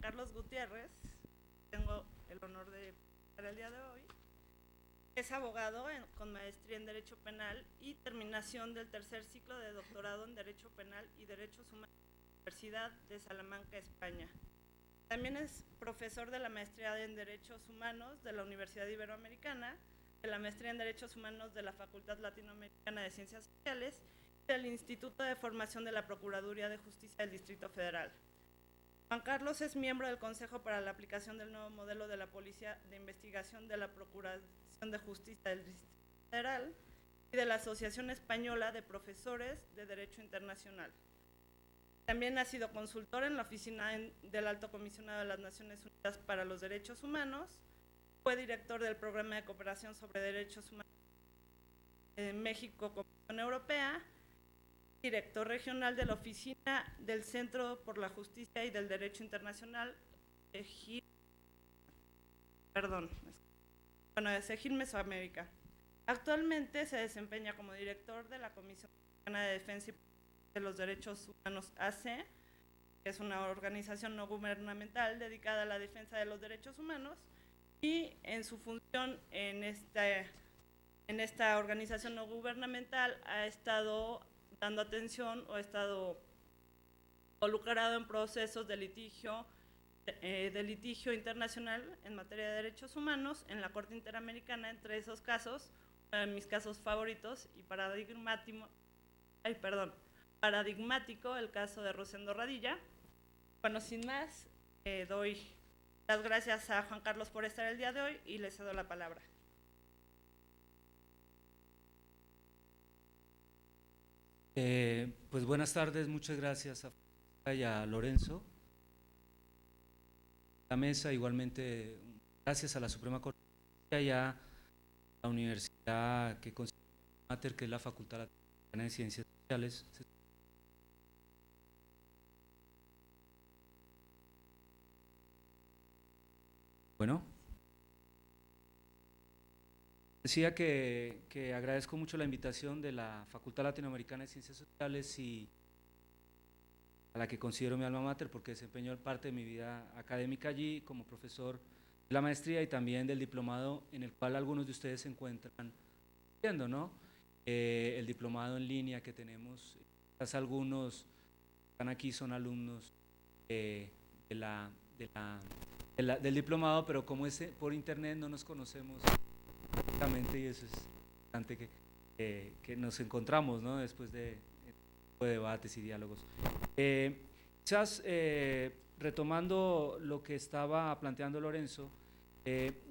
Carlos Gutiérrez, tengo el honor de estar el día de hoy. Es abogado con maestría en Derecho Penal y terminación del tercer ciclo de doctorado en Derecho Penal y Derechos Humanos en la Universidad de Salamanca, España. También es profesor de la maestría en Derechos Humanos de la Universidad Iberoamericana, de la maestría en Derechos Humanos de la Facultad Latinoamericana de Ciencias Sociales y del Instituto de Formación de la Procuraduría de Justicia del Distrito Federal. Juan Carlos es miembro del Consejo para la aplicación del nuevo modelo de la Policía de Investigación de la Procuración de Justicia del Distrito Federal y de la Asociación Española de Profesores de Derecho Internacional. También ha sido consultor en la oficina del Alto Comisionado de las Naciones Unidas para los Derechos Humanos, fue director del Programa de Cooperación sobre Derechos Humanos en México con la Unión Europea, director regional de la Oficina del Centro por la Justicia y del Derecho Internacional de CEGIL Mesoamérica. Actualmente se desempeña como director de la Comisión Mexicana de Defensa y de los Derechos Humanos AC, que es una organización no gubernamental dedicada a la defensa de los derechos humanos, y en su función en esta organización no gubernamental ha estado dando atención o ha estado involucrado en procesos de litigio internacional en materia de derechos humanos en la Corte Interamericana. Entre esos casos, uno de mis casos favoritos y paradigmático, el caso de Rosendo Radilla. Bueno, sin más, doy las gracias a Juan Carlos por estar el día de hoy y le cedo la palabra. Pues buenas tardes, muchas gracias a Lorenzo, la mesa, igualmente gracias a la Suprema Corte y a la universidad que considera Mater, que es la Facultad Latinoamericana de Ciencias Sociales. Bueno, decía que agradezco mucho la invitación de la Facultad Latinoamericana de Ciencias Sociales y a la que considero mi alma mater, porque desempeño parte de mi vida académica allí como profesor de la maestría y también del diplomado en el cual algunos de ustedes se encuentran viendo, ¿no? El diplomado en línea que tenemos, quizás algunos que están aquí son alumnos del diplomado, pero como es por internet no nos conocemos prácticamente, y eso es importante que nos encontramos, ¿no? Después de debates y diálogos. Quizás retomando lo que estaba planteando Lorenzo,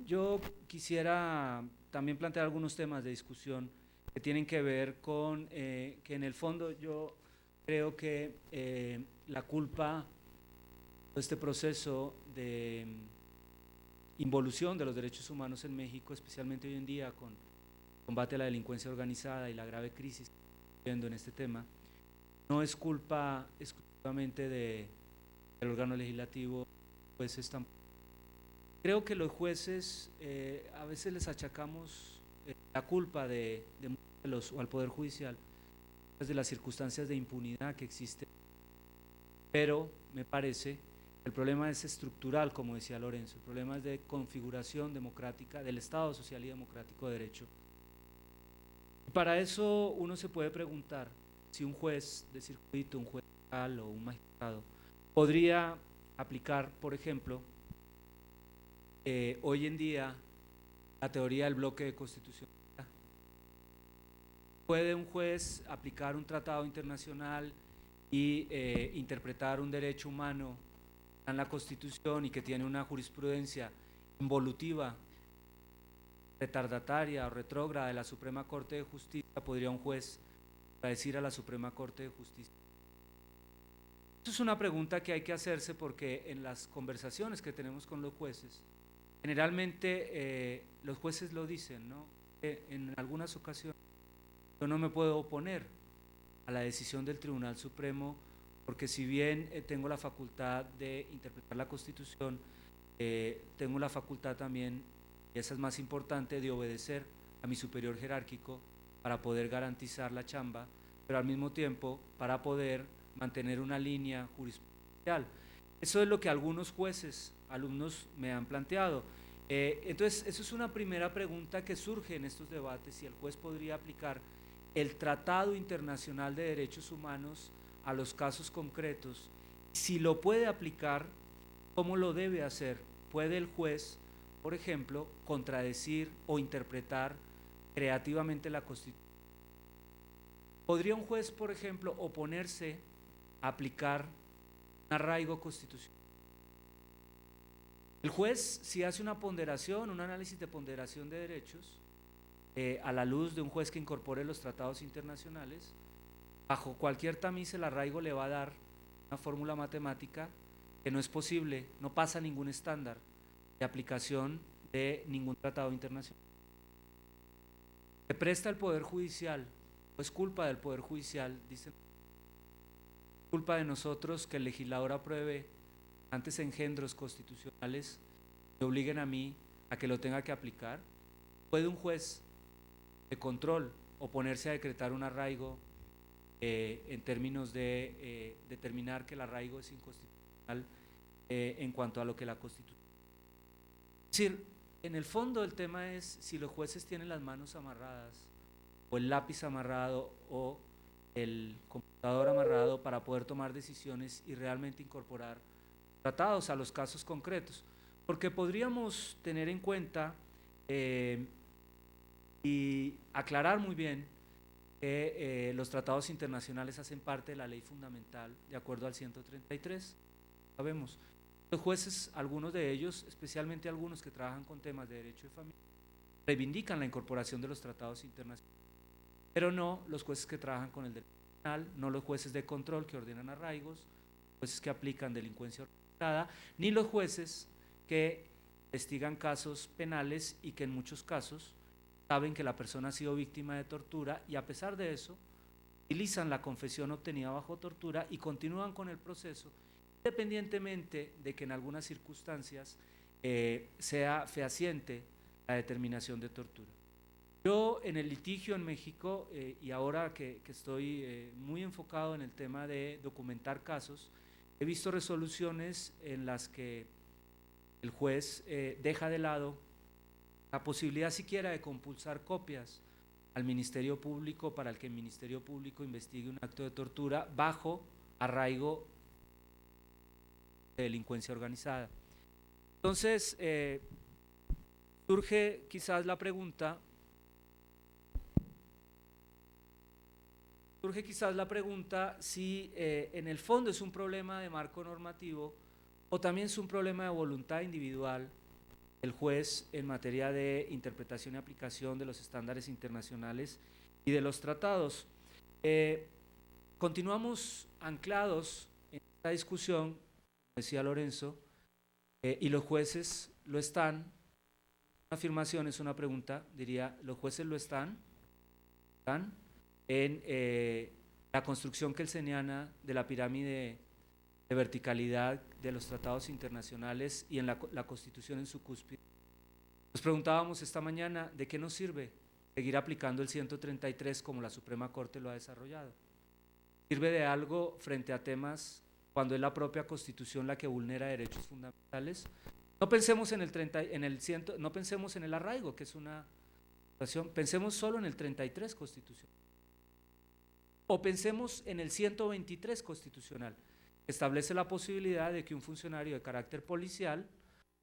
yo quisiera también plantear algunos temas de discusión que tienen que ver con que en el fondo yo creo que la culpa de este proceso de involución de los derechos humanos en México, especialmente hoy en día con el combate a la delincuencia organizada y la grave crisis que estamos viendo en este tema, no es culpa exclusivamente del órgano legislativo, jueces tampoco. Creo que los jueces a veces les achacamos la culpa o al Poder Judicial de las circunstancias de impunidad que existen, pero me parece que el problema es estructural, como decía Lorenzo, el problema es de configuración democrática del Estado social y democrático de derecho. Y para eso uno se puede preguntar si un juez de circuito, un juez local o un magistrado podría aplicar, por ejemplo, hoy en día la teoría del bloque de constitucionalidad. ¿Puede un juez aplicar un tratado internacional y interpretar un derecho humano en la Constitución y que tiene una jurisprudencia involutiva, retardataria o retrógrada de la Suprema Corte de Justicia? ¿Podría un juez decir a la Suprema Corte de Justicia? Eso es una pregunta que hay que hacerse, porque en las conversaciones que tenemos con los jueces, generalmente los jueces lo dicen, ¿no? En algunas ocasiones yo no me puedo oponer a la decisión del Tribunal Supremo, porque si bien tengo la facultad de interpretar la Constitución, tengo la facultad también, y esa es más importante, de obedecer a mi superior jerárquico para poder garantizar la chamba, pero al mismo tiempo para poder mantener una línea jurisprudencial. Eso es lo que algunos jueces, alumnos me han planteado. Entonces, eso es una primera pregunta que surge en estos debates, si el juez podría aplicar el Tratado Internacional de Derechos Humanos a los casos concretos. Si lo puede aplicar, ¿cómo lo debe hacer? ¿Puede el juez, por ejemplo, contradecir o interpretar creativamente la Constitución? ¿Podría un juez, por ejemplo, oponerse a aplicar un arraigo constitucional? El juez, si hace una ponderación, un análisis de ponderación de derechos, a la luz de un juez que incorpore los tratados internacionales, bajo cualquier tamiz el arraigo le va a dar una fórmula matemática que no es posible, no pasa ningún estándar de aplicación de ningún tratado internacional. Se presta el Poder Judicial, o es culpa del Poder Judicial, dicen, culpa de nosotros que el legislador apruebe antes engendros constitucionales que obliguen a mí a que lo tenga que aplicar. ¿Puede un juez de control oponerse a decretar un arraigo en términos de determinar que el arraigo es inconstitucional en cuanto a lo que la Constitución? Es decir, en el fondo el tema es si los jueces tienen las manos amarradas o el lápiz amarrado o el computador amarrado para poder tomar decisiones y realmente incorporar tratados a los casos concretos, porque podríamos tener en cuenta y aclarar muy bien que los tratados internacionales hacen parte de la ley fundamental de acuerdo al 133, sabemos. Los jueces, algunos de ellos, especialmente algunos que trabajan con temas de derecho de familia, reivindican la incorporación de los tratados internacionales, pero no los jueces que trabajan con el derecho penal, no los jueces de control que ordenan arraigos, jueces que aplican delincuencia organizada, ni los jueces que investigan casos penales y que en muchos casos saben que la persona ha sido víctima de tortura y a pesar de eso utilizan la confesión obtenida bajo tortura y continúan con el proceso independientemente de que en algunas circunstancias sea fehaciente la determinación de tortura. Yo en el litigio en México y ahora que estoy muy enfocado en el tema de documentar casos, he visto resoluciones en las que el juez deja de lado la posibilidad siquiera de compulsar copias al Ministerio Público para que el Ministerio Público investigue un acto de tortura bajo arraigo de delincuencia organizada. Entonces, surge quizás la pregunta si en el fondo es un problema de marco normativo o también es un problema de voluntad individual el juez en materia de interpretación y aplicación de los estándares internacionales y de los tratados. Continuamos anclados en esta discusión, como decía Lorenzo, y los jueces lo están. Una afirmación es una pregunta, diría, ¿los jueces lo están? ¿Están en la construcción kelseniana de la pirámide de verticalidad de los tratados internacionales y en la Constitución en su cúspide? Nos preguntábamos esta mañana, ¿de qué nos sirve seguir aplicando el 133 como la Suprema Corte lo ha desarrollado? ¿Sirve de algo frente a temas cuando es la propia Constitución la que vulnera derechos fundamentales? No pensemos en no pensemos en el arraigo, que es una situación, pensemos solo en el 33 constitucional. O pensemos en el 123 constitucional, que establece la posibilidad de que un funcionario de carácter policial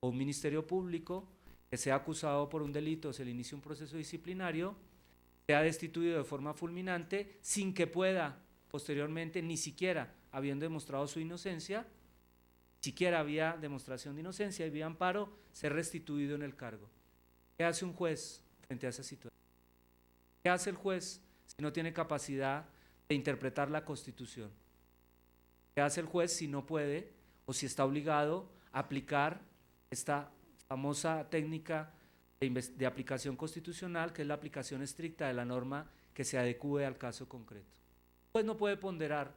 o un ministerio público que sea acusado por un delito o se le inicie un proceso disciplinario sea destituido de forma fulminante sin que pueda posteriormente, ni siquiera habiendo demostrado su inocencia, siquiera había demostración de inocencia y vía amparo, ser restituido en el cargo. ¿Qué hace un juez frente a esa situación? ¿Qué hace el juez si no tiene capacidad de interpretar la Constitución? ¿Qué hace el juez si no puede o si está obligado a aplicar esta famosa técnica de aplicación constitucional, que es la aplicación estricta de la norma que se adecúe al caso concreto? Pues no puede ponderar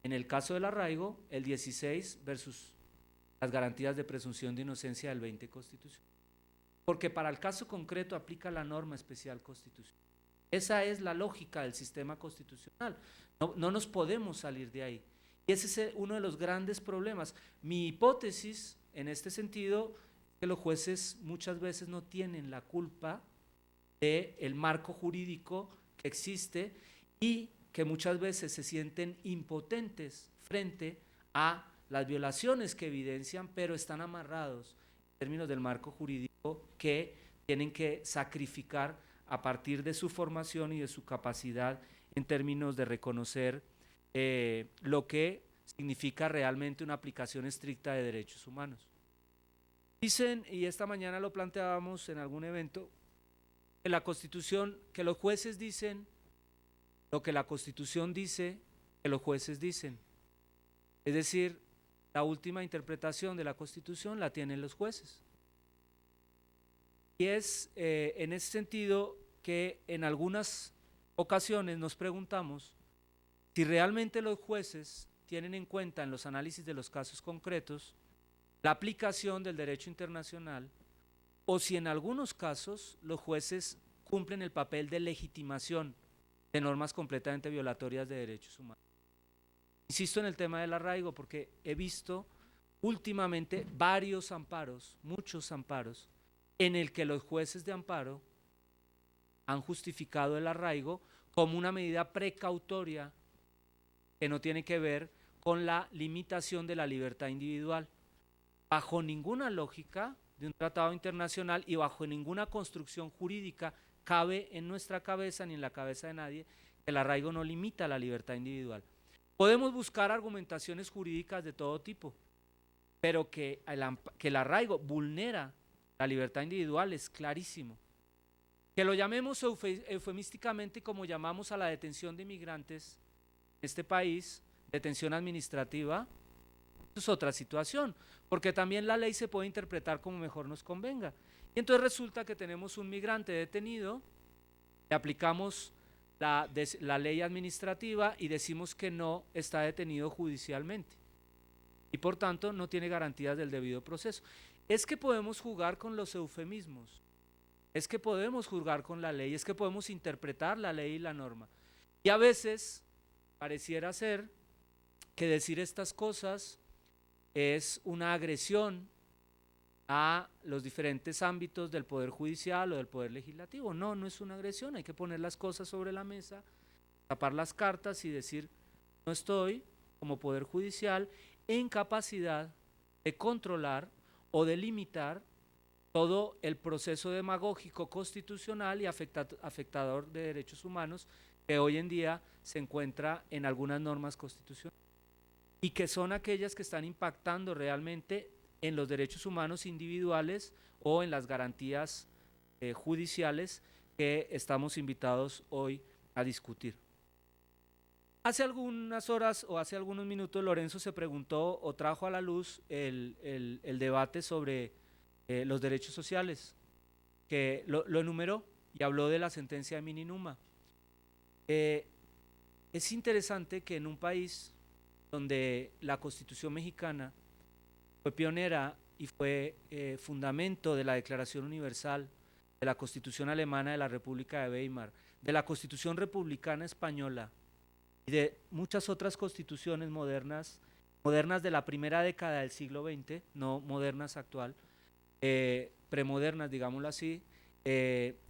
en el caso del arraigo el 16 versus las garantías de presunción de inocencia del 20 constitucional, porque para el caso concreto aplica la norma especial constitucional. Esa es la lógica del sistema constitucional, no nos podemos salir de ahí. Y ese es uno de los grandes problemas. Mi hipótesis en este sentido es que los jueces muchas veces no tienen la culpa del marco jurídico que existe y que muchas veces se sienten impotentes frente a las violaciones que evidencian, pero están amarrados en términos del marco jurídico que tienen que sacrificar a partir de su formación y de su capacidad en términos de reconocer lo que significa realmente una aplicación estricta de derechos humanos. Dicen, y esta mañana lo planteábamos en algún evento, que la Constitución, que los jueces dicen lo que la Constitución dice que los jueces dicen. Es decir, la última interpretación de la Constitución la tienen los jueces. Y es en ese sentido que en algunas ocasiones nos preguntamos si realmente los jueces tienen en cuenta en los análisis de los casos concretos la aplicación del derecho internacional o si en algunos casos los jueces cumplen el papel de legitimación de normas completamente violatorias de derechos humanos. Insisto en el tema del arraigo porque he visto últimamente varios amparos, muchos amparos, en el que los jueces de amparo han justificado el arraigo como una medida precautoria que no tiene que ver con la limitación de la libertad individual. Bajo ninguna lógica de un tratado internacional y bajo ninguna construcción jurídica cabe en nuestra cabeza ni en la cabeza de nadie que el arraigo no limita la libertad individual. Podemos buscar argumentaciones jurídicas de todo tipo, pero que el arraigo vulnera la libertad individual es clarísimo. Que lo llamemos eufemísticamente como llamamos a la detención de inmigrantes en este país, detención administrativa, es otra situación, porque también la ley se puede interpretar como mejor nos convenga. Y entonces resulta que tenemos un migrante detenido, le aplicamos la ley administrativa y decimos que no está detenido judicialmente y por tanto no tiene garantías del debido proceso. Es que podemos jugar con los eufemismos, es que podemos jugar con la ley, es que podemos interpretar la ley y la norma. Y a veces pareciera ser que decir estas cosas es una agresión a los diferentes ámbitos del Poder Judicial o del Poder Legislativo. No, no es una agresión, hay que poner las cosas sobre la mesa, tapar las cartas y decir, no estoy como Poder Judicial en capacidad de controlar o de limitar todo el proceso demagógico constitucional y afectador de derechos humanos que hoy en día se encuentra en algunas normas constitucionales y que son aquellas que están impactando realmente en los derechos humanos individuales o en las garantías judiciales que estamos invitados hoy a discutir. Hace algunas horas o hace algunos minutos Lorenzo se preguntó o trajo a la luz el debate sobre los derechos sociales, que lo enumeró y habló de la sentencia de Mininuma. Es interesante que en un país donde la Constitución mexicana fue pionera y fue fundamento de la Declaración Universal, de la Constitución Alemana de la República de Weimar, de la Constitución Republicana Española y de muchas otras constituciones modernas de la primera década del siglo XX, no modernas actual, premodernas, digámoslo así,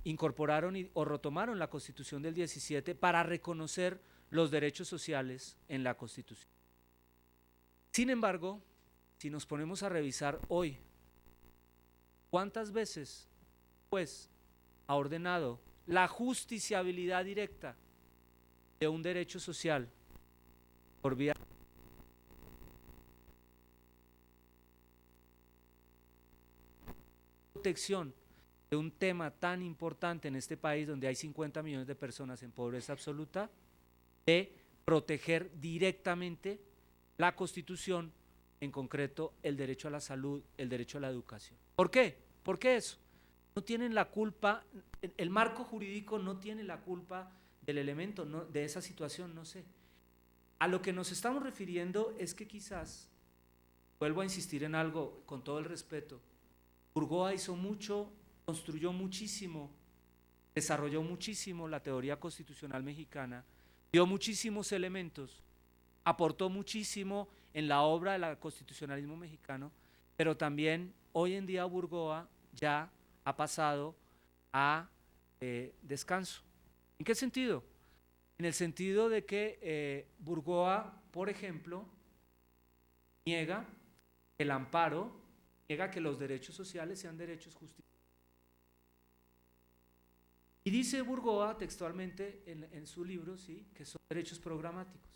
incorporaron o retomaron la Constitución del 17 para reconocer los derechos sociales en la Constitución. Sin embargo, si nos ponemos a revisar hoy, ¿cuántas veces pues ha ordenado la justiciabilidad directa de un derecho social por vía protección de un tema tan importante en este país donde hay 50 millones de personas en pobreza absoluta, de proteger directamente la Constitución, en concreto el derecho a la salud, el derecho a la educación? ¿Por qué? ¿Por qué eso? No tienen la culpa, el marco jurídico no tiene la culpa del elemento, no, de esa situación, no sé. A lo que nos estamos refiriendo es que quizás, vuelvo a insistir en algo con todo el respeto, Burgoa hizo mucho, construyó muchísimo, desarrolló muchísimo la teoría constitucional mexicana, dio muchísimos elementos aportó muchísimo en la obra del constitucionalismo mexicano, pero también hoy en día Burgoa ya ha pasado a descanso. ¿En qué sentido? En el sentido de que Burgoa, por ejemplo, niega el amparo, niega que los derechos sociales sean derechos justificados. Y dice Burgoa textualmente en su libro, ¿sí?, que son derechos programáticos.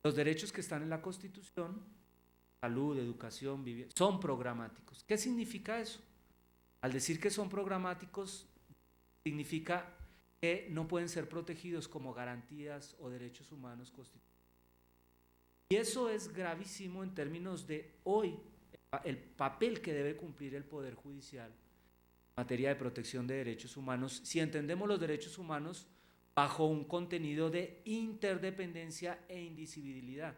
Los derechos que están en la Constitución, salud, educación, vivienda, son programáticos. ¿Qué significa eso? Al decir que son programáticos, significa que no pueden ser protegidos como garantías o derechos humanos constitucionales. Y eso es gravísimo en términos de hoy, el papel que debe cumplir el Poder Judicial en materia de protección de derechos humanos, si entendemos los derechos humanos bajo un contenido de interdependencia e indivisibilidad.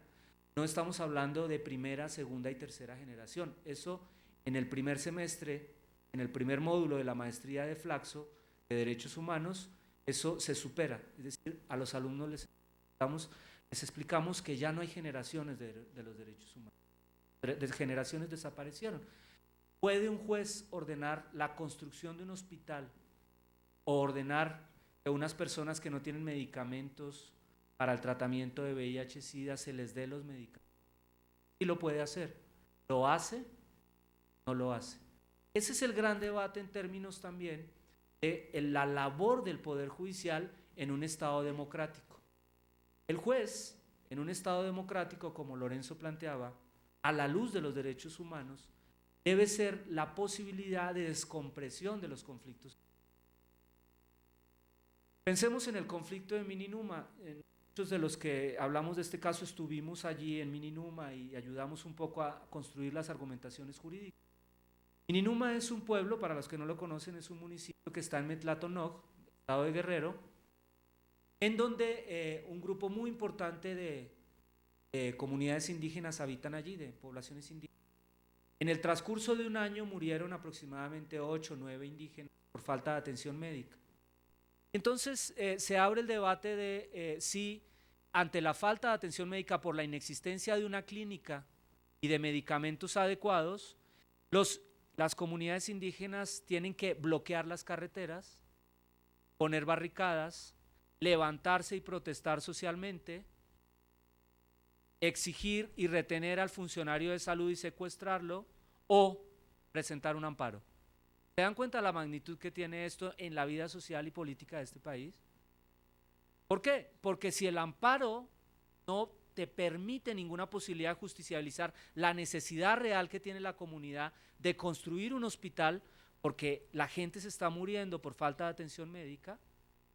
No estamos hablando de primera, segunda y tercera generación. Eso en el primer semestre, en el primer módulo de la maestría de Flaxo de Derechos Humanos, eso se supera. Es decir, a los alumnos les explicamos que ya no hay generaciones de los derechos humanos. Generaciones desaparecieron. ¿Puede un juez ordenar la construcción de un hospital o ordenar que unas personas que no tienen medicamentos para el tratamiento de VIH-Sida se les dé los medicamentos? Y lo puede hacer. ¿Lo hace? No lo hace. Ese es el gran debate en términos también de la labor del Poder Judicial en un Estado democrático. El juez, en un Estado democrático, como Lorenzo planteaba, a la luz de los derechos humanos, debe ser la posibilidad de descompresión de los conflictos. Pensemos en el conflicto de Mininuma. Muchos de los que hablamos de este caso estuvimos allí en Mininuma y ayudamos un poco a construir las argumentaciones jurídicas. Mininuma es un pueblo, para los que no lo conocen, es un municipio que está en Metlatonoc, estado de Guerrero, en donde un grupo muy importante de comunidades indígenas habitan allí, de poblaciones indígenas. En el transcurso de un año murieron aproximadamente 8 o 9 indígenas por falta de atención médica. Entonces se abre el debate de si ante la falta de atención médica por la inexistencia de una clínica y de medicamentos adecuados, las comunidades indígenas tienen que bloquear las carreteras, poner barricadas, levantarse y protestar socialmente, exigir y retener al funcionario de salud y secuestrarlo, o presentar un amparo. ¿Se dan cuenta de la magnitud que tiene esto en la vida social y política de este país? ¿Por qué? Porque si el amparo no te permite ninguna posibilidad de justiciabilizar la necesidad real que tiene la comunidad de construir un hospital, porque la gente se está muriendo por falta de atención médica,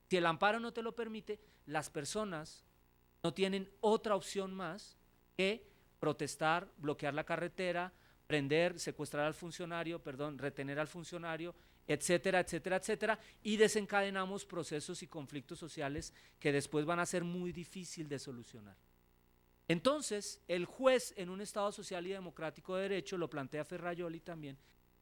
si el amparo no te lo permite, las personas no tienen otra opción más que protestar, bloquear la carretera, prender, secuestrar al funcionario, retener al funcionario, etcétera, etcétera, etcétera, y desencadenamos procesos y conflictos sociales que después van a ser muy difícil de solucionar. Entonces, el juez en un Estado social y democrático de derecho, lo plantea Ferrajoli también,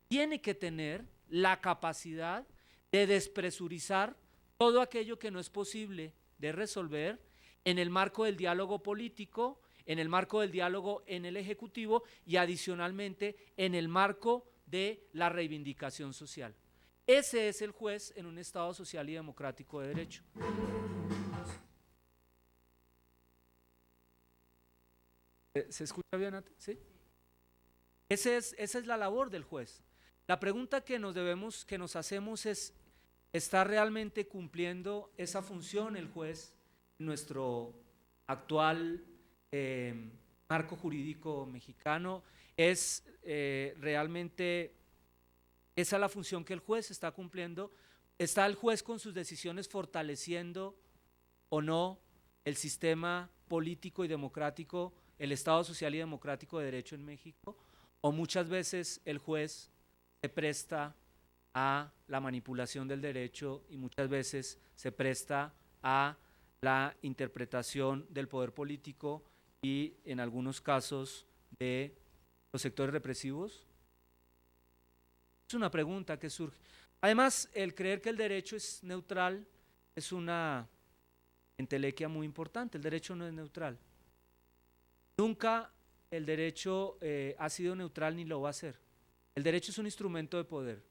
tiene que tener la capacidad de despresurizar todo aquello que no es posible de resolver en el marco del diálogo político, en el marco del diálogo en el Ejecutivo y adicionalmente en el marco de la reivindicación social. Ese es el juez en un Estado social y democrático de derecho. ¿Se escucha bien? ¿Sí? Esa es la labor del juez. La pregunta que nos hacemos es, ¿está realmente cumpliendo esa función el juez en nuestro actual marco jurídico mexicano? ¿Es realmente esa la función que el juez está cumpliendo? ¿Está el juez con sus decisiones fortaleciendo o no el sistema político y democrático, el Estado social y democrático de derecho en México? ¿O muchas veces el juez se presta a la manipulación del derecho y muchas veces se presta a la interpretación del poder político y en algunos casos de los sectores represivos? Es una pregunta que surge. Además, el creer que el derecho es neutral es una entelequia muy importante. El derecho no es neutral. Nunca el derecho ha sido neutral ni lo va a ser. El derecho es un instrumento de poder.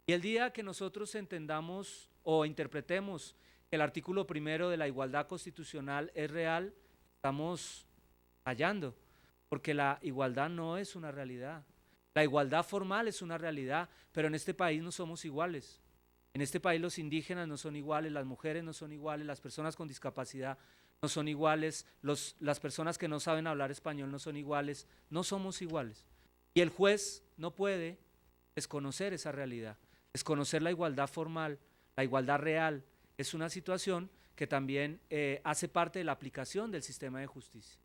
Y el día que nosotros entendamos o interpretemos que el artículo 1 de la igualdad constitucional es real, estamos fallando, porque la igualdad no es una realidad. La igualdad formal es una realidad, pero en este país no somos iguales. En este país los indígenas no son iguales, las mujeres no son iguales, las personas con discapacidad no son iguales, las personas que no saben hablar español no son iguales, no somos iguales. Y el juez no puede desconocer esa realidad. Desconocer la igualdad formal, la igualdad real, es una situación que también hace parte de la aplicación del sistema de justicia.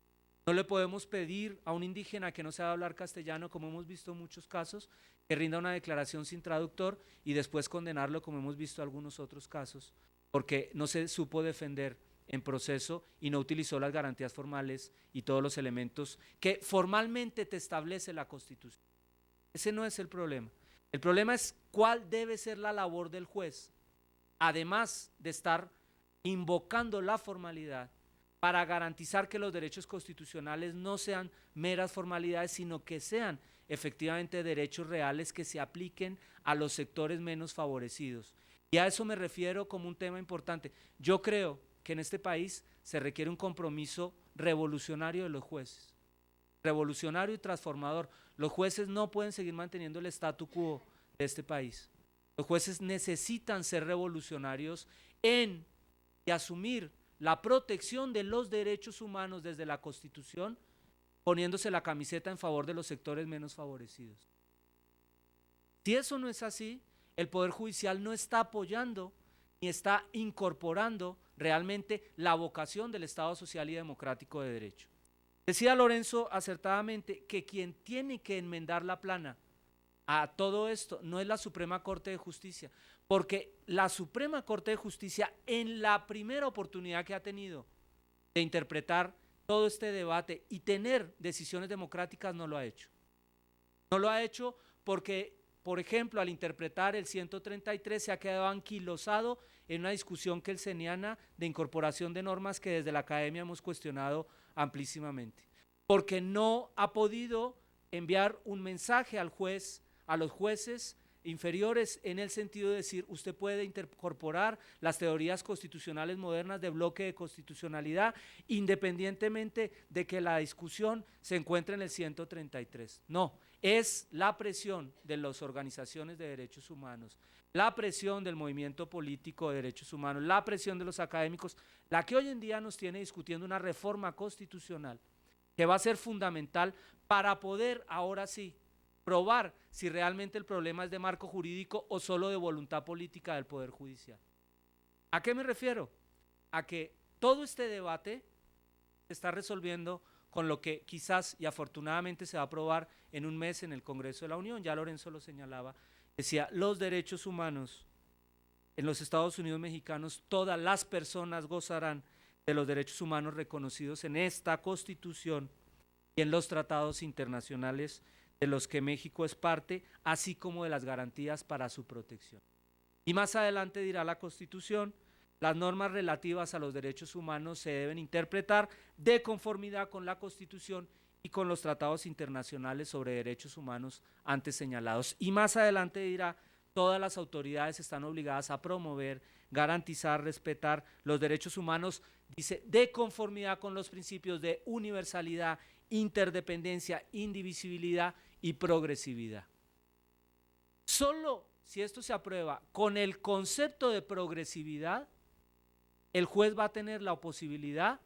No le podemos pedir a un indígena que no sabe hablar castellano, como hemos visto en muchos casos, que rinda una declaración sin traductor y después condenarlo, como hemos visto en algunos otros casos, porque no se supo defender en proceso y no utilizó las garantías formales y todos los elementos que formalmente te establece la Constitución. Ese no es el problema. El problema es cuál debe ser la labor del juez, además de estar invocando la formalidad para garantizar que los derechos constitucionales no sean meras formalidades, sino que sean efectivamente derechos reales que se apliquen a los sectores menos favorecidos. Y a eso me refiero como un tema importante. Yo creo que en este país se requiere un compromiso revolucionario de los jueces, revolucionario y transformador. Los jueces no pueden seguir manteniendo el statu quo de este país. Los jueces necesitan ser revolucionarios y asumir la protección de los derechos humanos desde la Constitución, poniéndose la camiseta en favor de los sectores menos favorecidos. Si eso no es así, el Poder Judicial no está apoyando ni está incorporando realmente la vocación del Estado social y democrático de derecho. Decía Lorenzo acertadamente que quien tiene que enmendar la plana a todo esto no es la Suprema Corte de Justicia, porque la Suprema Corte de Justicia, en la primera oportunidad que ha tenido de interpretar todo este debate y tener decisiones democráticas, no lo ha hecho. No lo ha hecho porque, por ejemplo, al interpretar el 133 se ha quedado anquilosado en una discusión kelseniana de incorporación de normas que desde la academia hemos cuestionado amplísimamente, porque no ha podido enviar un mensaje al juez, a los jueces inferiores, en el sentido de decir, usted puede incorporar las teorías constitucionales modernas de bloque de constitucionalidad, independientemente de que la discusión se encuentre en el 133. No, es la presión de las organizaciones de derechos humanos, la presión del movimiento político de derechos humanos, la presión de los académicos, la que hoy en día nos tiene discutiendo una reforma constitucional que va a ser fundamental para poder, ahora sí, probar si realmente el problema es de marco jurídico o solo de voluntad política del Poder Judicial. ¿A qué me refiero? A que todo este debate se está resolviendo con lo que quizás y afortunadamente se va a aprobar en un mes en el Congreso de la Unión. Ya Lorenzo lo señalaba, decía, los derechos humanos en los Estados Unidos mexicanos, todas las personas gozarán de los derechos humanos reconocidos en esta Constitución y en los tratados internacionales de los que México es parte, así como de las garantías para su protección. Y más adelante dirá la Constitución, las normas relativas a los derechos humanos se deben interpretar de conformidad con la Constitución y con los tratados internacionales sobre derechos humanos antes señalados. Y más adelante dirá, todas las autoridades están obligadas a promover, garantizar, respetar los derechos humanos, dice, de conformidad con los principios de universalidad, interdependencia, indivisibilidad y progresividad. Solo si esto se aprueba con el concepto de progresividad, el juez va a tener la posibilidad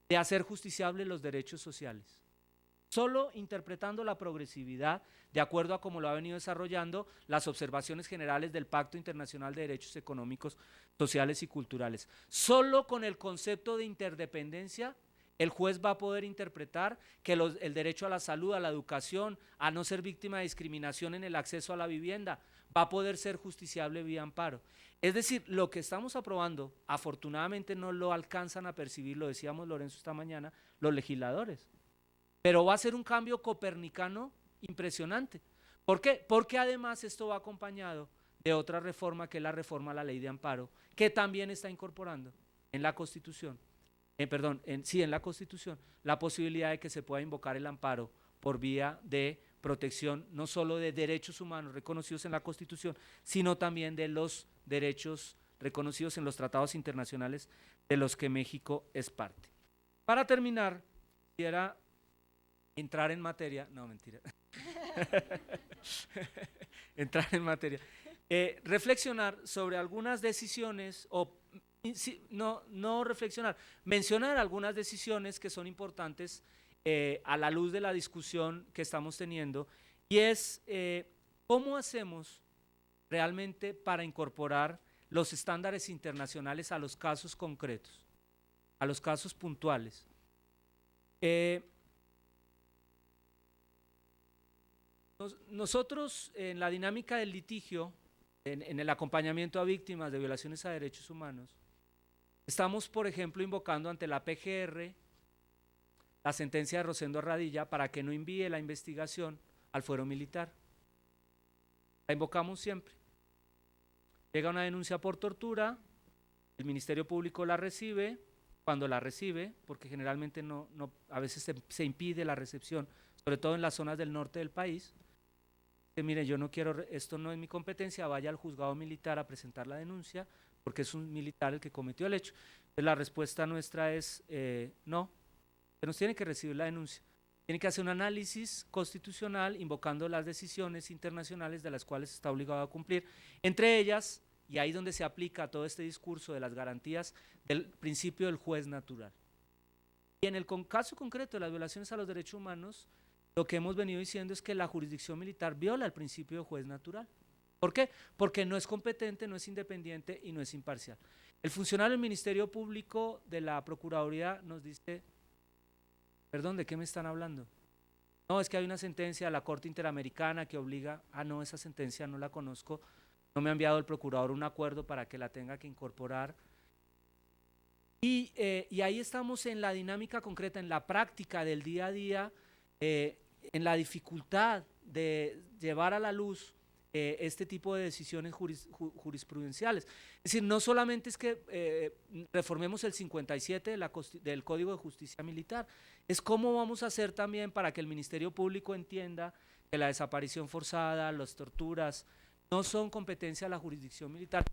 de hacer justiciables los derechos sociales. Solo interpretando la progresividad de acuerdo a cómo lo ha venido desarrollando las observaciones generales del Pacto Internacional de Derechos Económicos, Sociales y Culturales. Solo con el concepto de interdependencia el juez va a poder interpretar que el derecho a la salud, a la educación, a no ser víctima de discriminación en el acceso a la vivienda, va a poder ser justiciable vía amparo. Es decir, lo que estamos aprobando, afortunadamente no lo alcanzan a percibir, lo decíamos Lorenzo esta mañana, los legisladores. Pero va a ser un cambio copernicano impresionante. ¿Por qué? Porque además esto va acompañado de otra reforma, que es la reforma a la ley de amparo, que también está incorporando en la Constitución en la Constitución, la posibilidad de que se pueda invocar el amparo por vía de protección no solo de derechos humanos reconocidos en la Constitución, sino también de los derechos reconocidos en los tratados internacionales de los que México es parte. Para terminar, quisiera entrar en materia, no mentira, entrar en materia, reflexionar sobre algunas decisiones o no reflexionar, mencionar algunas decisiones que son importantes a la luz de la discusión que estamos teniendo, y es cómo hacemos realmente para incorporar los estándares internacionales a los casos concretos, a los casos puntuales. Nosotros en la dinámica del litigio, en el acompañamiento a víctimas de violaciones a derechos humanos, estamos, por ejemplo, invocando ante la PGR la sentencia de Rosendo Radilla para que no envíe la investigación al fuero militar. La invocamos siempre. Llega una denuncia por tortura, el Ministerio Público la recibe, cuando la recibe, porque generalmente a veces se impide la recepción, sobre todo en las zonas del norte del país, que mire, yo no quiero, esto no es mi competencia, vaya al juzgado militar a presentar la denuncia, porque es un militar el que cometió el hecho. Entonces, la respuesta nuestra es no, se nos tiene que recibir la denuncia. Tiene que hacer un análisis constitucional invocando las decisiones internacionales de las cuales está obligado a cumplir, entre ellas, y ahí donde se aplica todo este discurso de las garantías del principio del juez natural. Y en el caso concreto de las violaciones a los derechos humanos, lo que hemos venido diciendo es que la jurisdicción militar viola el principio del juez natural. ¿Por qué? Porque no es competente, no es independiente y no es imparcial. El funcionario del Ministerio Público de la Procuraduría nos dice, perdón, ¿de qué me están hablando? No, es que hay una sentencia de la Corte Interamericana que obliga, no, esa sentencia no la conozco, no me ha enviado el procurador un acuerdo para que la tenga que incorporar. Y ahí estamos en la dinámica concreta, en la práctica del día a día, en la dificultad de llevar a la luz este tipo de decisiones jurisprudenciales. Es decir, no solamente es que reformemos el 57 del Código de Justicia Militar, es cómo vamos a hacer también para que el Ministerio Público entienda que la desaparición forzada, las torturas, no son competencia de la jurisdicción militar.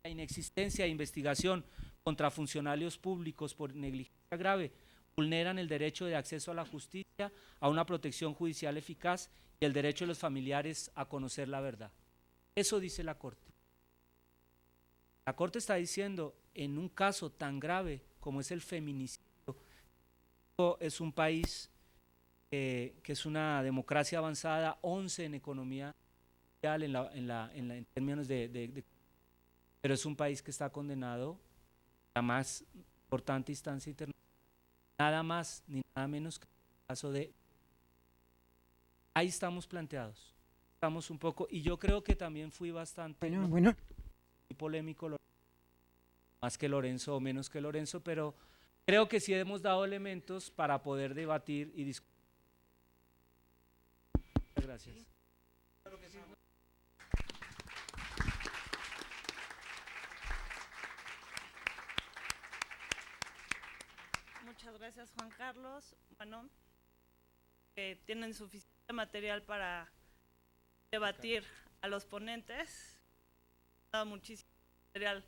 la inexistencia de investigación contra funcionarios públicos por negligencia grave vulneran el derecho de acceso a la justicia, a una protección judicial eficaz y el derecho de los familiares a conocer la verdad. Eso dice la Corte. La Corte está diciendo, en un caso tan grave como es el feminicidio, es un país que es una democracia avanzada, 11 en economía mundial, en términos pero es un país que está condenado a la más importante instancia internacional, nada más ni nada menos que el caso de... Ahí estamos planteados, estamos un poco, y yo creo que también fui bastante polémico, más que Lorenzo o menos que Lorenzo, pero creo que sí hemos dado elementos para poder debatir y discutir. Muchas gracias. Muchas gracias, Juan Carlos. Bueno, tienen suficiente material para debatir a los ponentes. Ha dado muchísimo material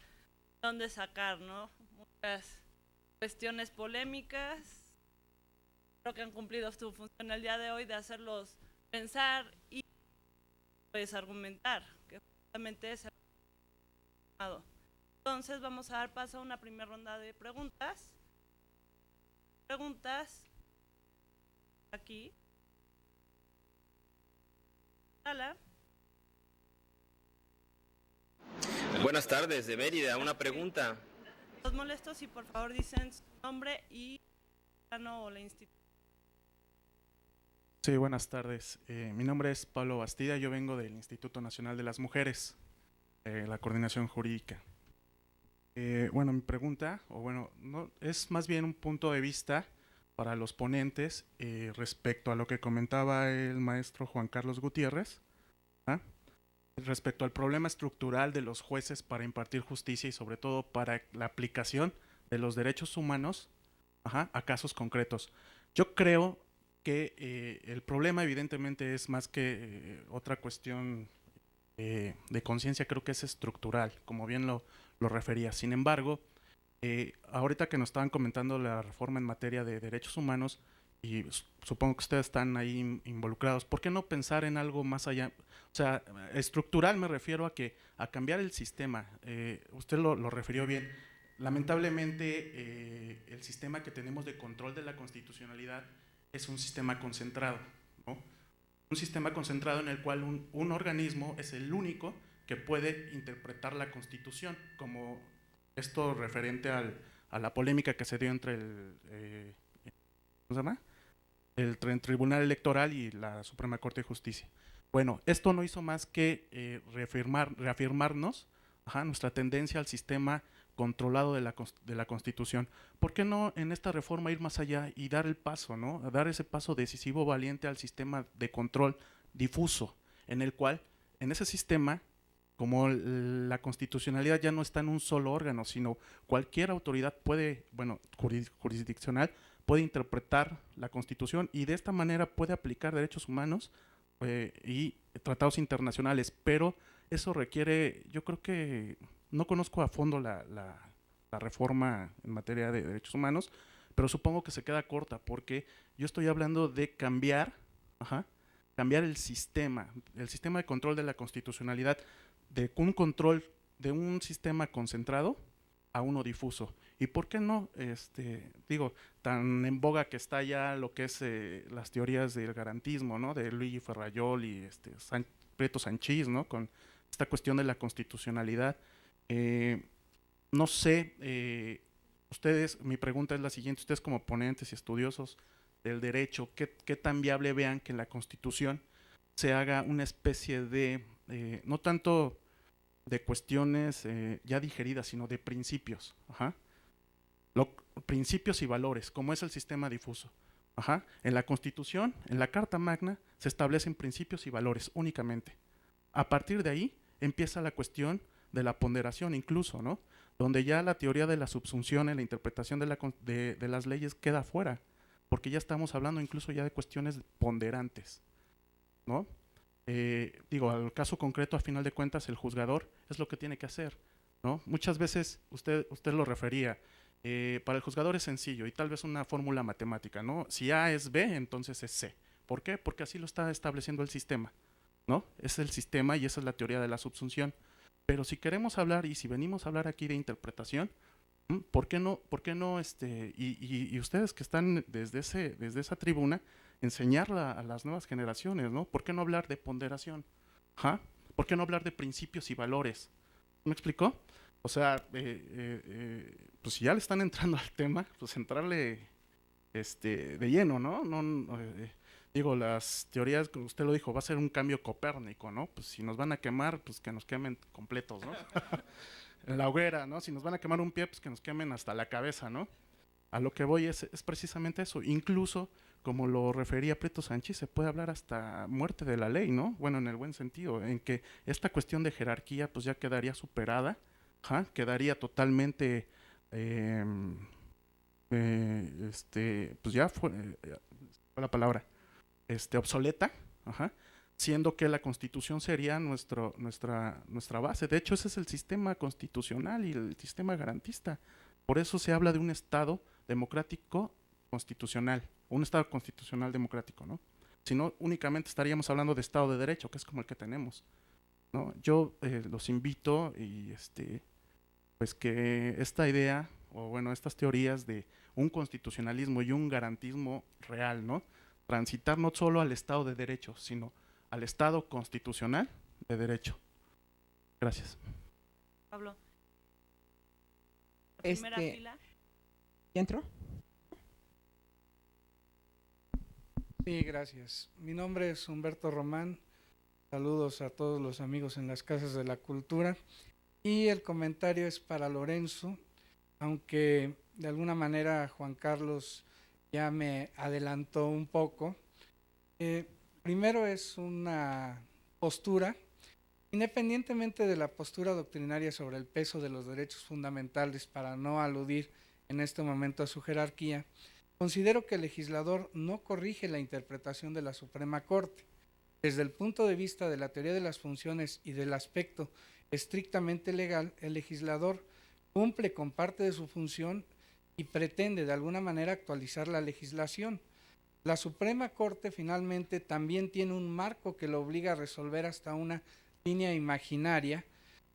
donde sacar, ¿no? Muchas cuestiones polémicas. Creo que han cumplido su función el día de hoy de hacerlos pensar y pues argumentar, que justamente es el llamado. Entonces vamos a dar paso a una primera ronda de preguntas. Aquí. Hola. Buenas tardes, de Mérida, una pregunta. Los molesto si por favor dicen su nombre y o la institución. Sí, buenas tardes. Mi nombre es Pablo Bastida, yo vengo del Instituto Nacional de las Mujeres, la Coordinación Jurídica. Bueno, mi pregunta, no, es más bien un punto de vista para los ponentes respecto a lo que comentaba el maestro Juan Carlos Gutiérrez, respecto al problema estructural de los jueces para impartir justicia y sobre todo para la aplicación de los derechos humanos a casos concretos. Yo creo que el problema evidentemente es más que otra cuestión de conciencia, creo que es estructural, como bien lo refería. Sin embargo, ahorita que nos estaban comentando la reforma en materia de derechos humanos, y supongo que ustedes están ahí involucrados, ¿por qué no pensar en algo más allá? O sea, estructural me refiero a cambiar el sistema. Usted lo refirió bien. Lamentablemente, el sistema que tenemos de control de la constitucionalidad es un sistema concentrado, ¿no? Un sistema concentrado en el cual un organismo es el único que puede interpretar la Constitución, como esto referente a la polémica que se dio entre el Tribunal Electoral y la Suprema Corte de Justicia. Bueno, esto no hizo más que reafirmarnos nuestra tendencia al sistema controlado de la Constitución. ¿Por qué no en esta reforma ir más allá y dar el paso, ¿no? Dar ese paso decisivo, valiente al sistema de control difuso, en el cual, en ese sistema, como la constitucionalidad ya no está en un solo órgano, sino cualquier autoridad jurisdiccional puede interpretar la Constitución y de esta manera puede aplicar derechos humanos y tratados internacionales, pero eso requiere, yo creo que no conozco a fondo la reforma en materia de derechos humanos, pero supongo que se queda corta porque yo estoy hablando de cambiar el sistema de control de la constitucionalidad, de un control de un sistema concentrado a uno difuso. ¿Y por qué no? Tan en boga que está ya lo que es las teorías del garantismo, ¿no? De Luigi Ferrajol y Prieto Sanchís, ¿no? Con esta cuestión de la constitucionalidad. No sé, mi pregunta es la siguiente, ustedes como ponentes y estudiosos del derecho, ¿qué tan viable vean que en la Constitución se haga una especie de, no tanto de cuestiones ya digeridas, sino de principios, principios y valores, como es el sistema difuso? En la Constitución, en la Carta Magna, se establecen principios y valores únicamente. A partir de ahí empieza la cuestión de la ponderación incluso, ¿no? Donde ya la teoría de la subsunción en la interpretación de las leyes queda fuera, porque ya estamos hablando incluso ya de cuestiones ponderantes, ¿no? Al caso concreto, a final de cuentas, el juzgador es lo que tiene que hacer, ¿no? Muchas veces usted lo refería, para el juzgador es sencillo y tal vez una fórmula matemática, ¿no? Si A es B, entonces es C. ¿Por qué? Porque así lo está estableciendo el sistema, ¿no? Es el sistema y esa es la teoría de la subsunción. Pero si queremos hablar y si venimos a hablar aquí de interpretación, ¿por qué no, y ustedes que están desde esa tribuna, enseñarla a las nuevas generaciones, ¿no? ¿Por qué no hablar de ponderación? ¿Ja? ¿Por qué no hablar de principios y valores? ¿Me explicó? O sea, pues si ya le están entrando al tema, pues entrarle de lleno, ¿no? Digo, las teorías, como usted lo dijo, va a ser un cambio copérnico, ¿no? Pues si nos van a quemar, pues que nos quemen completos, ¿no? En la hoguera, ¿no? Si nos van a quemar un pie, pues que nos quemen hasta la cabeza, ¿no? A lo que voy es precisamente eso. Incluso, como lo refería Prieto Sánchez, se puede hablar hasta muerte de la ley, ¿no? Bueno, en el buen sentido, en que esta cuestión de jerarquía pues ya quedaría superada, quedaría totalmente, pues ya fue la palabra, obsoleta, siendo que la Constitución sería nuestra base. De hecho, ese es el sistema constitucional y el sistema garantista. Por eso se habla de un Estado democrático constitucional, un Estado constitucional democrático, ¿no? Si no, únicamente estaríamos hablando de Estado de Derecho, que es como el que tenemos, ¿no? Yo los invito y pues que esta idea, o bueno, estas teorías de un constitucionalismo y un garantismo real, ¿no? Transitar no solo al Estado de Derecho, sino al Estado constitucional de Derecho. Gracias. Pablo. Primera fila. ¿Ya entró? Sí, gracias. Mi nombre es Humberto Román. Saludos a todos los amigos en las Casas de la Cultura. Y el comentario es para Lorenzo, aunque de alguna manera Juan Carlos ya me adelantó un poco. Primero es una postura, independientemente de la postura doctrinaria sobre el peso de los derechos fundamentales, para no aludir en este momento a su jerarquía, considero que el legislador no corrige la interpretación de la Suprema Corte. Desde el punto de vista de la teoría de las funciones y del aspecto estrictamente legal, el legislador cumple con parte de su función y pretende de alguna manera actualizar la legislación. La Suprema Corte finalmente también tiene un marco que lo obliga a resolver hasta una línea imaginaria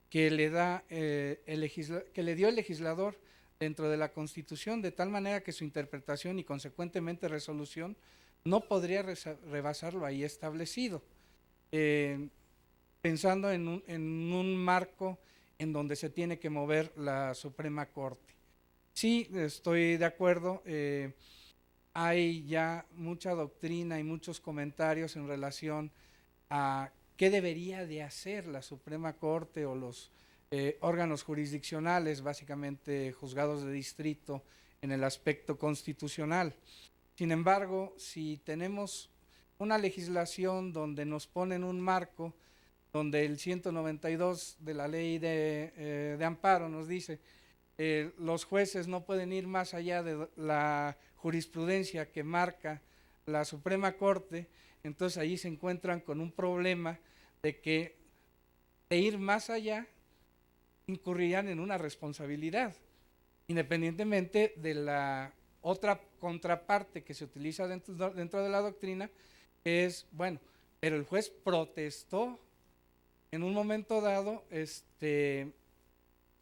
que le dio el legislador dentro de la Constitución, de tal manera que su interpretación y consecuentemente resolución no podría rebasar lo ahí establecido. Pensando en un marco en donde se tiene que mover la Suprema Corte. Sí, estoy de acuerdo, hay ya mucha doctrina y muchos comentarios en relación a qué debería de hacer la Suprema Corte o los órganos jurisdiccionales, básicamente juzgados de distrito, en el aspecto constitucional. Sin embargo, si tenemos una legislación donde nos ponen un marco, donde el 192 de la ley de amparo nos dice los jueces no pueden ir más allá de la jurisprudencia que marca la Suprema Corte, entonces ahí se encuentran con un problema de que de ir más allá incurrirían en una responsabilidad, independientemente de la otra contraparte que se utiliza dentro de la doctrina, que es, bueno, pero el juez protestó en un momento dado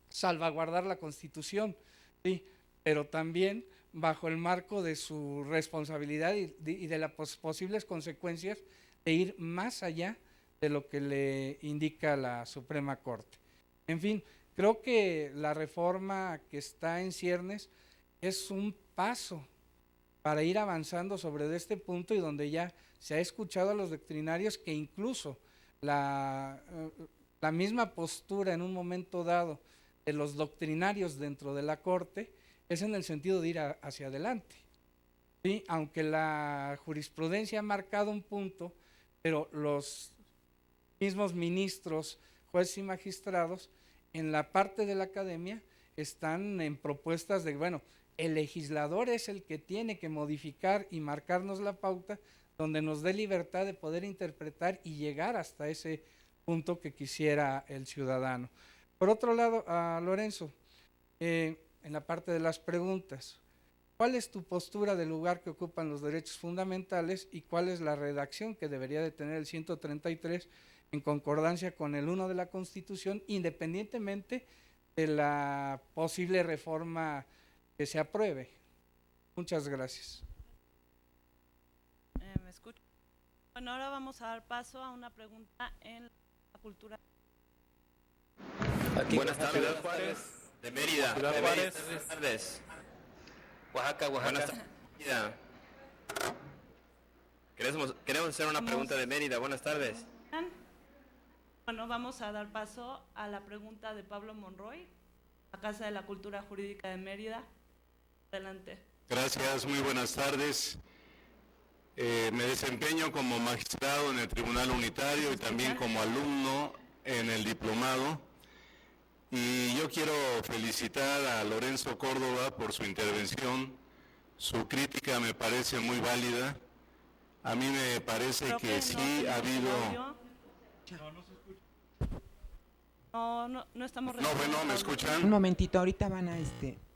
salvaguardar la Constitución, sí, pero también bajo el marco de su responsabilidad y de las posibles consecuencias de ir más allá de lo que le indica la Suprema Corte. En fin, creo que la reforma que está en ciernes es un paso para ir avanzando sobre este punto, y donde ya se ha escuchado a los doctrinarios que incluso la misma postura en un momento dado de los doctrinarios dentro de la Corte es en el sentido de ir hacia adelante. ¿Sí? Aunque la jurisprudencia ha marcado un punto, pero los mismos ministros, jueces y magistrados en la parte de la academia están en propuestas de, bueno, el legislador es el que tiene que modificar y marcarnos la pauta donde nos dé libertad de poder interpretar y llegar hasta ese punto que quisiera el ciudadano. Por otro lado, a Lorenzo, en la parte de las preguntas, ¿cuál es tu postura del lugar que ocupan los derechos fundamentales y cuál es la redacción que debería de tener el 133 en concordancia con el 1 de la Constitución, independientemente de la posible reforma que se apruebe? Muchas gracias. ¿Me escucho? Bueno, ahora vamos a dar paso a una pregunta en la cultura. Buenas tardes, de Mérida. Ciudad de Juárez. Mérida. Buenas tardes. Oaxaca. Buenas tardes, Mérida. Queremos hacer una pregunta de Mérida. Buenas tardes. Bueno, vamos a dar paso a la pregunta de Pablo Monroy, la Casa de la Cultura Jurídica de Mérida. Adelante. Gracias, muy buenas tardes. Me desempeño como magistrado en el Tribunal Unitario y también como alumno en el diplomado. Y yo quiero felicitar a Lorenzo Córdoba por su intervención. Su crítica me parece muy válida. A mí me parece Creo que sí no ha habido... audio. No estamos No, bueno, ¿me Un escuchan? momentito, ahorita van a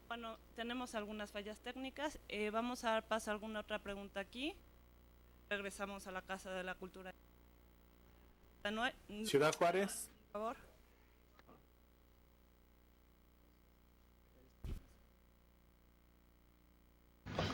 Bueno, tenemos algunas fallas técnicas. Vamos a dar paso a alguna otra pregunta aquí. Regresamos a la Casa de la Cultura. Ciudad Juárez. Por favor.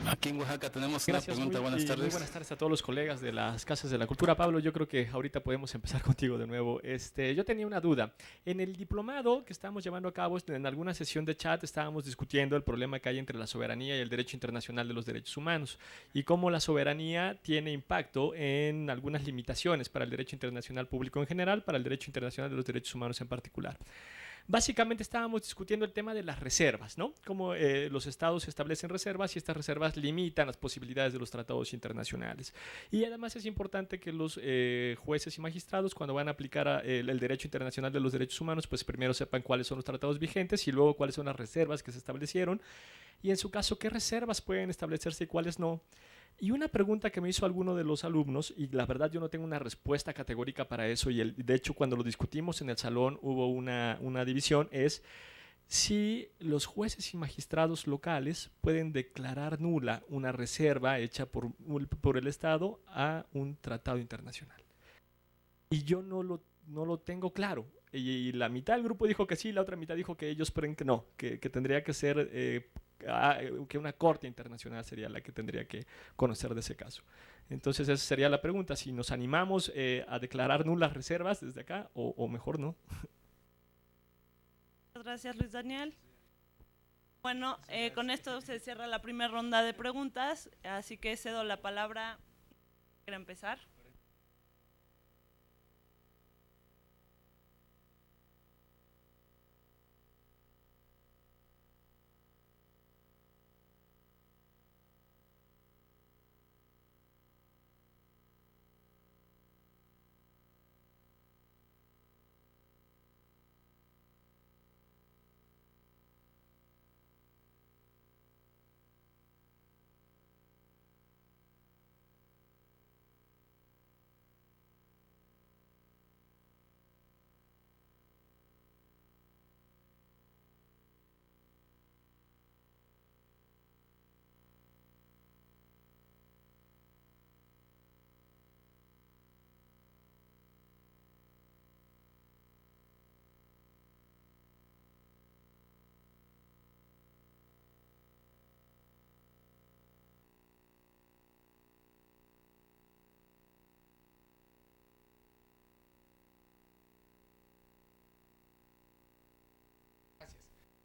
Aquí en Oaxaca tenemos Gracias, una pregunta. Buenas tardes. Muy buenas tardes a todos los colegas de las Casas de la Cultura. Pablo, yo creo que ahorita podemos empezar contigo de nuevo. Yo tenía una duda. En el diplomado que estábamos llevando a cabo, en alguna sesión de chat estábamos discutiendo el problema que hay entre la soberanía y el derecho internacional de los derechos humanos y cómo la soberanía tiene impacto en algunas limitaciones para el derecho internacional público en general, para el derecho internacional de los derechos humanos en particular. Básicamente estábamos discutiendo el tema de las reservas, ¿no? Cómo los estados establecen reservas y estas reservas limitan las posibilidades de los tratados internacionales. Y además es importante que los jueces y magistrados, cuando van a aplicar el derecho internacional de los derechos humanos, pues primero sepan cuáles son los tratados vigentes y luego cuáles son las reservas que se establecieron. Y en su caso, ¿qué reservas pueden establecerse y cuáles no? Y una pregunta que me hizo alguno de los alumnos, y la verdad yo no tengo una respuesta categórica para eso, y de hecho cuando lo discutimos en el salón hubo una división, es si los jueces y magistrados locales pueden declarar nula una reserva hecha por el Estado a un tratado internacional. Y yo no lo tengo claro. Y la mitad del grupo dijo que sí, la otra mitad dijo que ellos creen que no, que tendría que ser... que una corte internacional sería la que tendría que conocer de ese caso. Entonces esa sería la pregunta, si nos animamos a declarar nulas reservas desde acá o mejor no. Muchas gracias, Luis Daniel. Bueno, con esto se cierra la primera ronda de preguntas, así que cedo la palabra para empezar.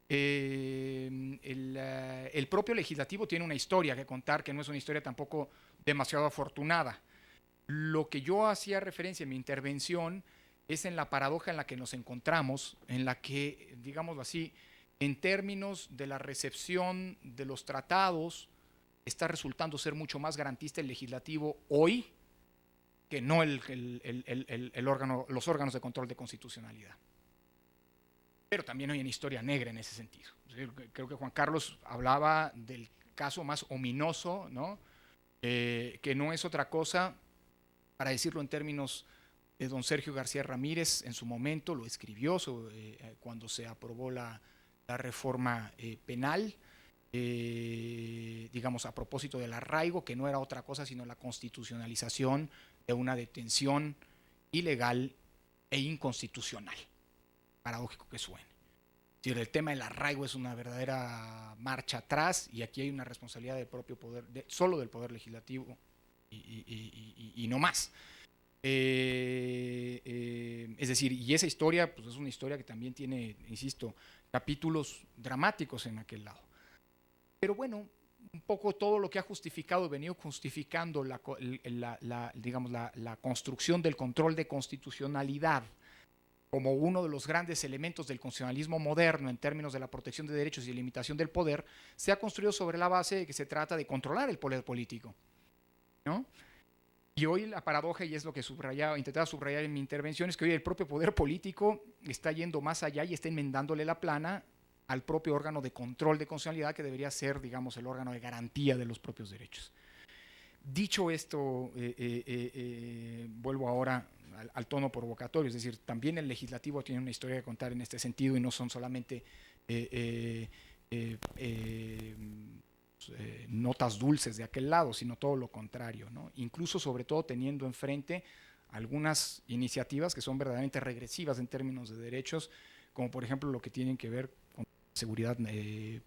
El propio legislativo tiene una historia que contar, que no es una historia tampoco demasiado afortunada. Lo que yo hacía referencia en mi intervención es en la paradoja en la que nos encontramos, en la que, digámoslo así, en términos de la recepción de los tratados, está resultando ser mucho más garantista el legislativo hoy que no los órganos de control de constitucionalidad. Pero también hay una historia negra en ese sentido. Creo que Juan Carlos hablaba del caso más ominoso, ¿no? Que no es otra cosa, para decirlo en términos Don Sergio García Ramírez en su momento lo escribió cuando se aprobó la reforma penal, digamos, a propósito del arraigo, que no era otra cosa sino la constitucionalización de una detención ilegal e inconstitucional, paradójico que suene. Es decir, el tema del arraigo es una verdadera marcha atrás, y aquí hay una responsabilidad del propio poder, solo del poder legislativo y no más. Es decir, y esa historia pues es una historia que también tiene, insisto, capítulos dramáticos en aquel lado. Pero bueno, un poco todo lo que ha justificado, venido justificando digamos, la construcción del control de constitucionalidad como uno de los grandes elementos del constitucionalismo moderno en términos de la protección de derechos y limitación del poder, se ha construido sobre la base de que se trata de controlar el poder político, ¿no? Y hoy la paradoja, y es lo que intentaba subrayar en mi intervención, es que hoy el propio poder político está yendo más allá y está enmendándole la plana al propio órgano de control de constitucionalidad, que debería ser, digamos, el órgano de garantía de los propios derechos. Dicho esto, vuelvo ahora al tono provocatorio, es decir, también el legislativo tiene una historia que contar en este sentido, y no son solamente notas dulces de aquel lado, sino todo lo contrario, ¿no? Incluso, sobre todo, teniendo enfrente algunas iniciativas que son verdaderamente regresivas en términos de derechos, como por ejemplo lo que tienen que ver con seguridad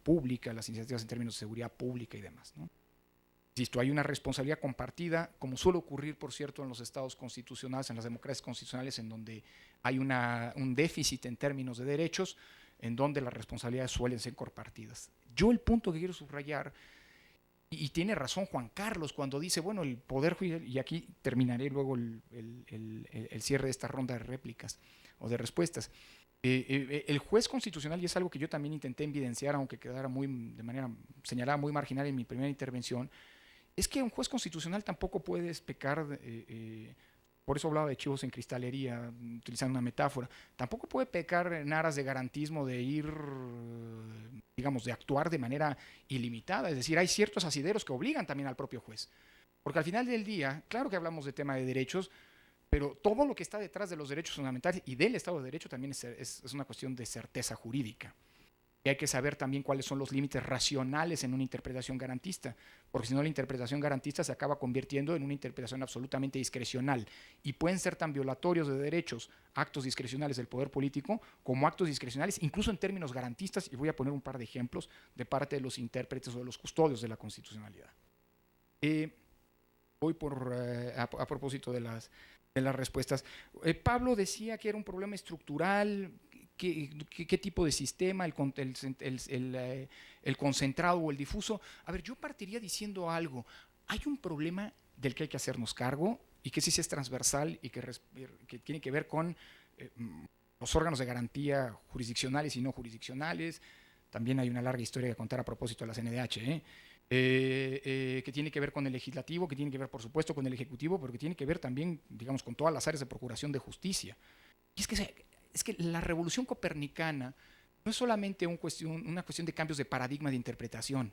pública, las iniciativas en términos de seguridad pública y demás, ¿no? Insisto, hay una responsabilidad compartida, como suele ocurrir, por cierto, en los estados constitucionales, en las democracias constitucionales, en donde hay un déficit en términos de derechos, en donde las responsabilidades suelen ser compartidas. Yo el punto que quiero subrayar, y tiene razón Juan Carlos cuando dice, bueno, el Poder Judicial, y aquí terminaré luego el cierre de esta ronda de réplicas o de respuestas, el juez constitucional, y es algo que yo también intenté evidenciar, aunque quedara de manera señalada muy marginal en mi primera intervención, es que un juez constitucional tampoco puede pecar, por eso hablaba de chivos en cristalería, utilizando una metáfora, tampoco puede pecar en aras de garantismo, de ir, digamos, de actuar de manera ilimitada. Es decir, hay ciertos asideros que obligan también al propio juez. Porque al final del día, claro que hablamos de tema de derechos, pero todo lo que está detrás de los derechos fundamentales y del Estado de Derecho también es una cuestión de certeza jurídica. Y hay que saber también cuáles son los límites racionales en una interpretación garantista, porque si no, la interpretación garantista se acaba convirtiendo en una interpretación absolutamente discrecional, y pueden ser tan violatorios de derechos actos discrecionales del poder político como actos discrecionales, incluso en términos garantistas, y voy a poner un par de ejemplos de parte de los intérpretes o de los custodios de la constitucionalidad. Voy a propósito de las respuestas. Pablo decía que era un problema estructural. ¿Qué tipo de sistema, el concentrado o el difuso? A ver, yo partiría diciendo algo. Hay un problema del que hay que hacernos cargo, y que sí es transversal y que tiene que ver con los órganos de garantía jurisdiccionales y no jurisdiccionales. También hay una larga historia que contar a propósito de la CNDH, que tiene que ver con el legislativo, que tiene que ver, por supuesto, con el ejecutivo, pero que tiene que ver también, digamos, con todas las áreas de procuración de justicia. Y es que la revolución copernicana no es solamente una cuestión de cambios de paradigma de interpretación.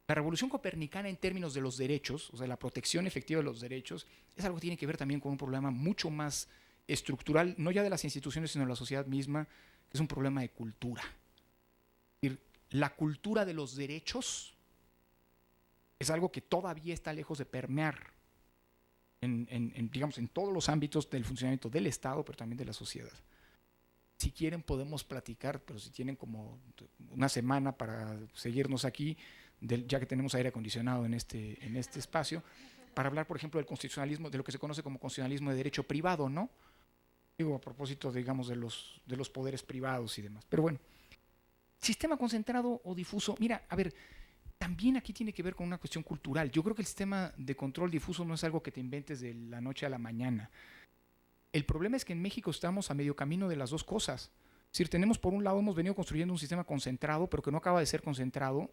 La revolución copernicana en términos de los derechos, o sea, la protección efectiva de los derechos, es algo que tiene que ver también con un problema mucho más estructural, no ya de las instituciones, sino de la sociedad misma, que es un problema de cultura. Es decir, la cultura de los derechos es algo que todavía está lejos de permear digamos, en todos los ámbitos del funcionamiento del Estado, pero también de la sociedad. Si quieren podemos platicar, pero si tienen como una semana para seguirnos aquí, ya que tenemos aire acondicionado en este espacio, para hablar, por ejemplo, del constitucionalismo, de lo que se conoce como constitucionalismo de derecho privado, ¿no? Digo, a propósito, digamos, de los poderes privados y demás. Pero bueno, sistema concentrado o difuso, mira, a ver, también aquí tiene que ver con una cuestión cultural. Yo creo que el sistema de control difuso no es algo que te inventes de la noche a la mañana. El problema es que en México estamos a medio camino de las dos cosas. Es decir, tenemos, por un lado, hemos venido construyendo un sistema concentrado, pero que no acaba de ser concentrado.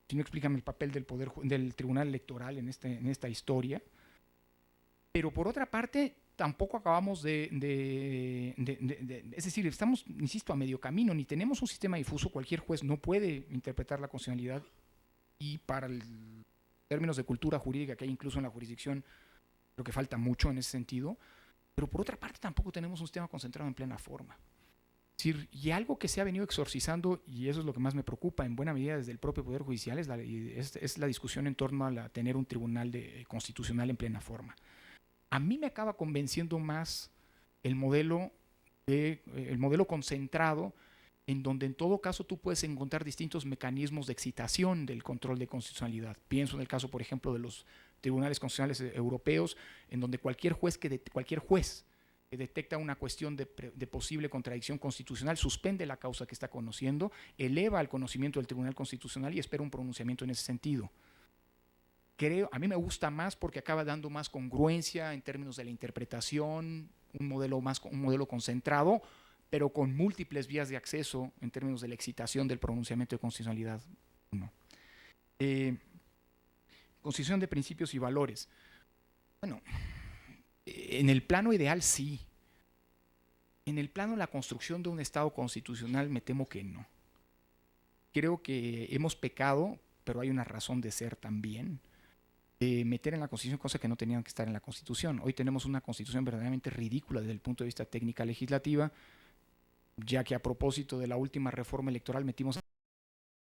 Si no, explícame el papel del Tribunal Electoral en esta historia. Pero por otra parte, tampoco acabamos es decir, estamos, insisto, a medio camino. Ni tenemos un sistema difuso, cualquier juez no puede interpretar la constitucionalidad, y para términos de cultura jurídica que hay incluso en la jurisdicción, creo que falta mucho en ese sentido. pero por otra parte tampoco tenemos un sistema concentrado en plena forma. Es decir, y algo que se ha venido exorcizando, y eso es lo que más me preocupa en buena medida desde el propio Poder Judicial, es la discusión en torno a tener un tribunal constitucional en plena forma. A mí me acaba convenciendo más el modelo concentrado, en donde en todo caso tú puedes encontrar distintos mecanismos de excitación del control de constitucionalidad. Pienso en el caso, por ejemplo, de los tribunales constitucionales europeos, en donde cualquier juez que detecta una cuestión de posible contradicción constitucional suspende la causa que está conociendo, eleva al conocimiento del Tribunal Constitucional y espera un pronunciamiento en ese sentido. A mí me gusta más porque acaba dando más congruencia en términos de la interpretación, un modelo concentrado, pero con múltiples vías de acceso en términos de la excitación del pronunciamiento de constitucionalidad. Constitución de principios y valores. Bueno, en el plano ideal sí. En el plano de la construcción de un Estado constitucional me temo que no. Creo que hemos pecado, pero hay una razón de ser también, de meter en la Constitución cosas que no tenían que estar en la Constitución. Hoy tenemos una Constitución verdaderamente ridícula desde el punto de vista técnica legislativa, ya que a propósito de la última reforma electoral metimos